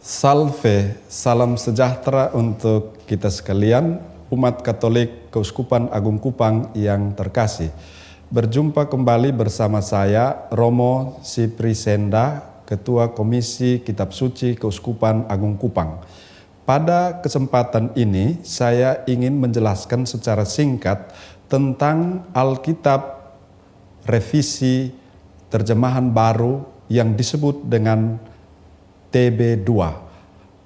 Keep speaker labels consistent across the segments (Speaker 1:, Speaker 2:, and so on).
Speaker 1: Salve, salam sejahtera untuk kita sekalian, umat Katolik Keuskupan Agung Kupang yang terkasih. Berjumpa kembali bersama saya, Romo Sipri Senda, Ketua Komisi Kitab Suci Keuskupan Agung Kupang. Pada kesempatan ini, saya ingin menjelaskan secara singkat tentang Alkitab revisi terjemahan baru yang disebut dengan TB2,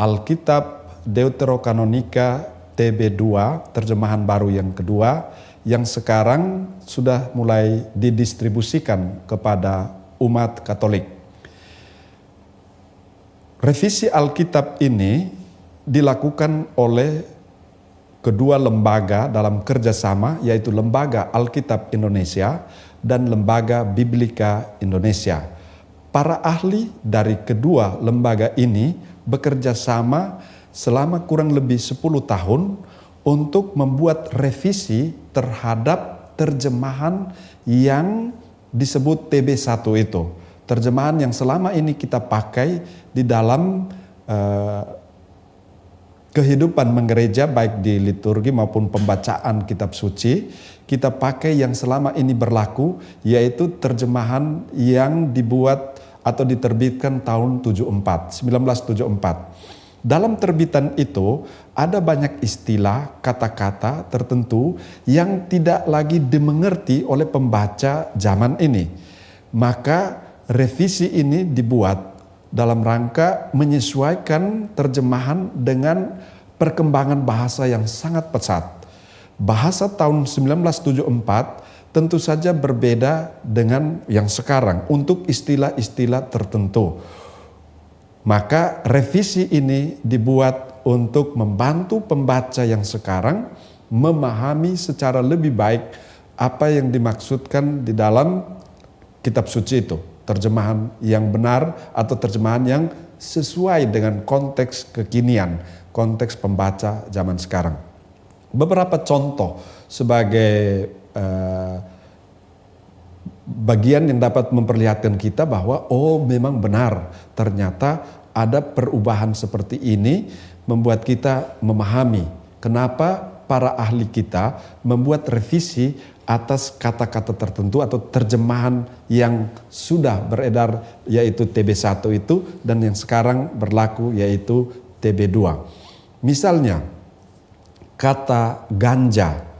Speaker 1: Alkitab Deuterokanonika TB2, terjemahan baru yang kedua, yang sekarang sudah mulai didistribusikan kepada umat Katolik. Revisi Alkitab ini dilakukan oleh kedua lembaga dalam kerjasama, yaitu Lembaga Alkitab Indonesia dan Lembaga Biblika Indonesia. Para ahli dari kedua lembaga ini bekerja sama selama kurang lebih 10 tahun untuk membuat revisi terhadap terjemahan yang disebut TB1 itu. Terjemahan yang selama ini kita pakai di dalam kehidupan menggereja, baik di liturgi maupun pembacaan kitab suci, kita pakai yang selama ini berlaku, yaitu terjemahan yang dibuat atau diterbitkan tahun 1974. Dalam terbitan itu ada banyak istilah, kata-kata tertentu yang tidak lagi dimengerti oleh pembaca zaman ini. Maka revisi ini dibuat dalam rangka menyesuaikan terjemahan dengan perkembangan bahasa yang sangat pesat. Bahasa tahun 1974 tentu saja berbeda dengan yang sekarang untuk istilah-istilah tertentu. Maka revisi ini dibuat untuk membantu pembaca yang sekarang memahami secara lebih baik apa yang dimaksudkan di dalam kitab suci itu. Terjemahan yang benar atau terjemahan yang sesuai dengan konteks kekinian, konteks pembaca zaman sekarang. Beberapa contoh sebagai bagian yang dapat memperlihatkan kita bahwa memang benar, ternyata ada perubahan seperti ini membuat kita memahami kenapa para ahli kita membuat revisi atas kata-kata tertentu atau terjemahan yang sudah beredar, yaitu TB1 itu, dan yang sekarang berlaku yaitu TB2. Misalnya kata ganja.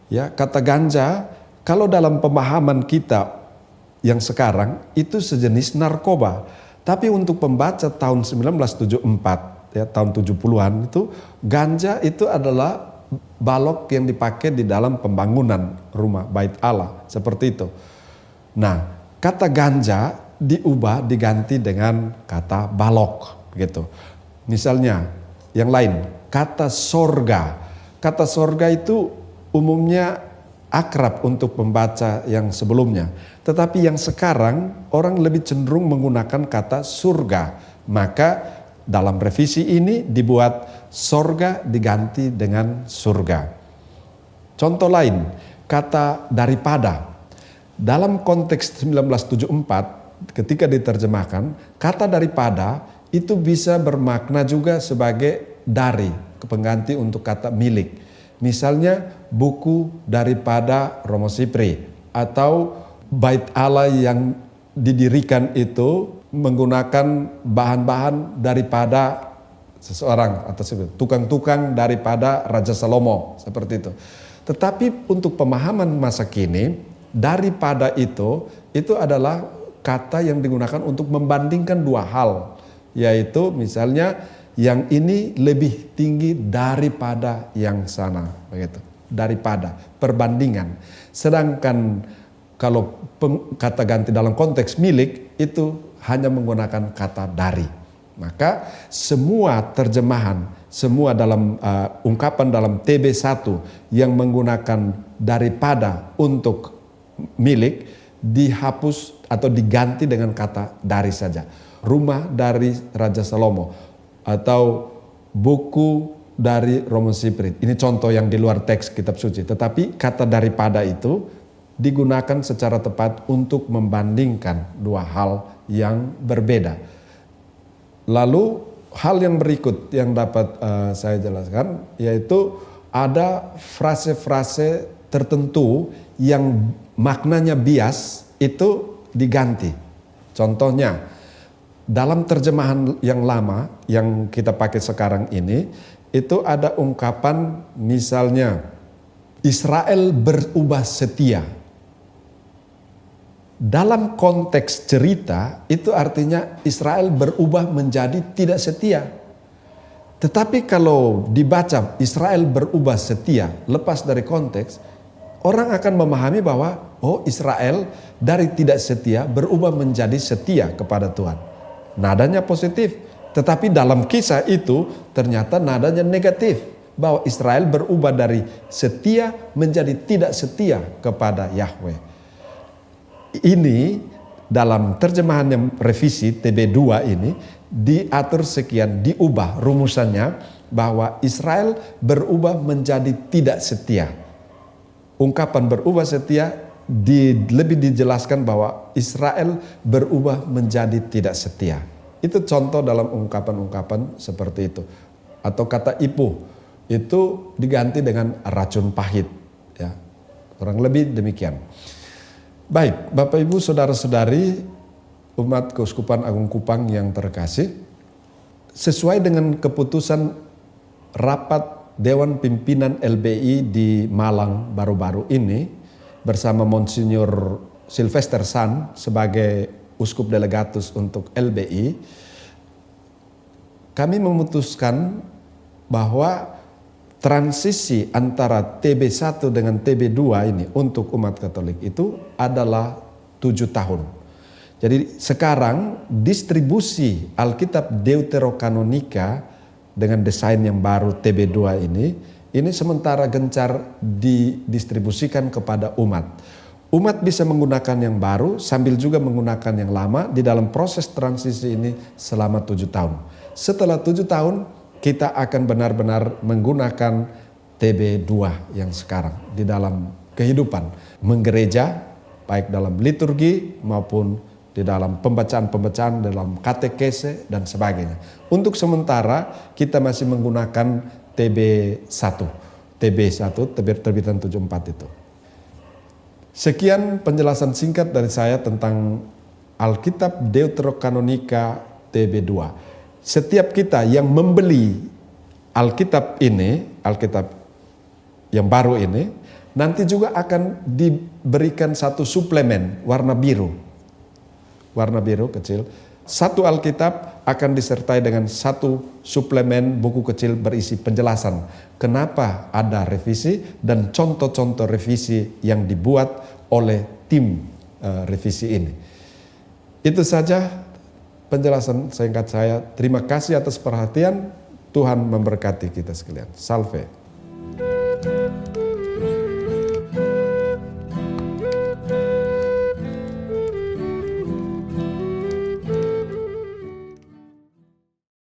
Speaker 1: Ya, kata ganja kalau dalam pemahaman kita yang sekarang itu sejenis narkoba. Tapi untuk pembaca tahun 1974, ya, tahun 70-an itu, ganja itu adalah balok yang dipakai di dalam pembangunan rumah Bait Allah, seperti itu. Nah, kata ganja diganti dengan kata balok, begitu. Misalnya yang lain, kata sorga. Kata sorga itu umumnya akrab untuk pembaca yang sebelumnya. Tetapi yang sekarang orang lebih cenderung menggunakan kata surga. Maka dalam revisi ini dibuat sorga diganti dengan surga. Contoh lain, kata daripada. Dalam konteks 1974 ketika diterjemahkan, kata daripada itu bisa bermakna juga sebagai dari, pengganti untuk kata milik. Misalnya buku daripada Romo Sipri, atau Bait Allah yang didirikan itu menggunakan bahan-bahan daripada seseorang, atau tukang-tukang daripada Raja Salomo, seperti itu. Tetapi untuk pemahaman masa kini, daripada itu adalah kata yang digunakan untuk membandingkan dua hal, yaitu misalnya yang ini lebih tinggi daripada yang sana, begitu. Daripada, perbandingan. Sedangkan kalau kata ganti dalam konteks milik itu hanya menggunakan kata dari. Maka semua terjemahan, semua dalam ungkapan dalam TB1 yang menggunakan daripada untuk milik dihapus atau diganti dengan kata dari saja. Rumah dari Raja Salomo, atau buku dari Romo Sipri. Ini contoh yang di luar teks kitab suci. Tetapi kata daripada itu digunakan secara tepat untuk membandingkan dua hal yang berbeda. Lalu hal yang berikut yang dapat saya jelaskan, yaitu ada frase-frase tertentu yang maknanya bias itu diganti. Contohnya, dalam terjemahan yang lama yang kita pakai sekarang ini, itu ada ungkapan misalnya, Israel berubah setia. Dalam konteks cerita itu artinya Israel berubah menjadi tidak setia. Tetapi kalau dibaca Israel berubah setia lepas dari konteks, orang akan memahami bahwa Israel dari tidak setia berubah menjadi setia kepada Tuhan. Nadanya positif, tetapi dalam kisah itu ternyata nadanya negatif, bahwa Israel berubah dari setia menjadi tidak setia kepada Yahweh. Ini dalam terjemahan yang revisi TB2 ini diatur sekian, diubah rumusannya bahwa Israel berubah menjadi tidak setia. Ungkapan berubah setia lebih dijelaskan bahwa Israel berubah menjadi tidak setia. Itu contoh dalam ungkapan-ungkapan seperti itu. Atau kata ipuh itu diganti dengan racun pahit. Ya, kurang lebih demikian. Baik, Bapak Ibu Saudara-saudari umat Keuskupan Agung Kupang yang terkasih, sesuai dengan keputusan rapat Dewan Pimpinan LBI di Malang baru-baru ini bersama Monsinyur Sylvester San sebagai Uskup Delegatus untuk LBI, kami memutuskan bahwa transisi antara TB1 dengan TB2 ini untuk umat Katolik itu adalah 7 tahun. Jadi sekarang distribusi Alkitab Deuterokanonika dengan desain yang baru TB2 ini sementara gencar didistribusikan kepada umat. Umat bisa menggunakan yang baru sambil juga menggunakan yang lama di dalam proses transisi ini selama 7 tahun. Setelah 7 tahun, kita akan benar-benar menggunakan TB2 yang sekarang di dalam kehidupan menggereja, baik dalam liturgi maupun di dalam pembacaan-pembacaan, dalam katekese dan sebagainya. Untuk sementara kita masih menggunakan TB1 terbitan 74 itu. Sekian penjelasan singkat dari saya tentang Alkitab Deuterokanonika TB2. Setiap kita yang membeli Alkitab ini, Alkitab yang baru ini, nanti juga akan diberikan satu suplemen warna biru kecil. Satu Alkitab akan disertai dengan satu suplemen buku kecil berisi penjelasan kenapa ada revisi dan contoh-contoh revisi yang dibuat oleh tim revisi ini. Itu saja penjelasan singkat saya. Terima kasih atas perhatian. Tuhan memberkati kita sekalian. Salve.